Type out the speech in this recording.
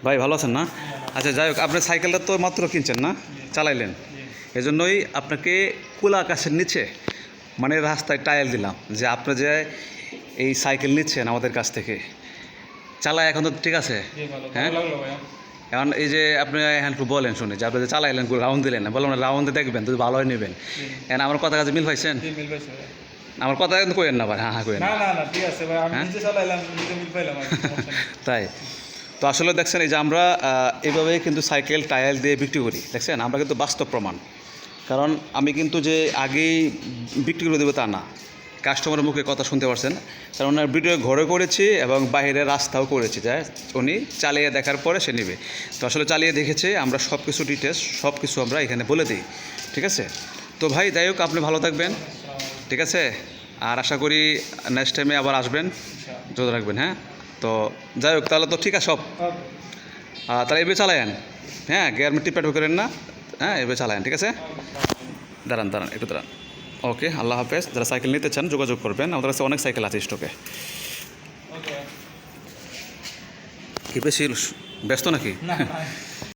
ভাই ভালো আছেন না? আচ্ছা যাই হোক, আপনি সাইকেলটা তো মাত্র কিনছেন না, চালাইলেন, এজন্যই আপনাকে খোলা আকাশের নিচে মানে রাস্তায় টায়াল দিলাম যে আপনি যে এই সাইকেল নিচ্ছেন আমাদের কাছ থেকে, চালায় এখন তো ঠিক আছে। হ্যাঁ, এখন এই যে আপনি এখন একটু বলেন শুনে যে আপনি যে চালাইলেন, রাউন্ড দিলেন না, বললাম না রাউন্ডে দেখবেন যদি ভালো হয় নেবেন। এখন আমার কথা কাছে মিল পাইছেন? আমার কথা কিন্তু কইেন না ভাই, হ্যাঁ হ্যাঁ কইেন না। ঠিক আছে ভাই, আমি নিজে চালাইলাম, নিজে মিল পাইলাম আর কি, সমস্যা নেই। তাই তো আসলে দেখছেন এই যে আমরা এইভাবেই কিন্তু সাইকেল টায়াল দিয়ে বিক্রি করি, দেখছেন আমরা কিন্তু বাস্তব প্রমাণ। কারণ আমি কিন্তু যে আগেই বিক্রি করে দেবো তা না, কাস্টমারের মুখে কথা শুনতে পারছেন। কারণ ওনার ভিডিও ঘরে করেছি এবং বাইরে রাস্তাও করেছি, যাই উনি চালিয়ে দেখার পরে সে নেবে। তো আসলে চালিয়ে দেখেছে, আমরা সব কিছু ডিটেলস সব কিছু আমরা এখানে বলে দিই, ঠিক আছে? তো ভাই যাই হোক, আপনি ভালো থাকবেন, ঠিক আছে? আর আশা করি নেক্সট টাইমে আবার আসবেন, যোগ রাখবেন। হ্যাঁ, তো যাই হোক তাহলে তো ঠিক আছে সব। তাহলে এভাবে চালায়েন, হ্যাঁ, গিয়ার টিপে করেন না, হ্যাঁ এভাবে চালায়েন, ঠিক আছে? দাঁড়ান দাঁড়ান একটু দাঁড়ান। ওকে, আল্লাহ হাফেজ। যারা সাইকেল নিতে চান যোগাযোগ করবেন, আমাদের কাছে অনেক সাইকেল আছে স্টকে। কি বেশি ব্যস্ত নাকি?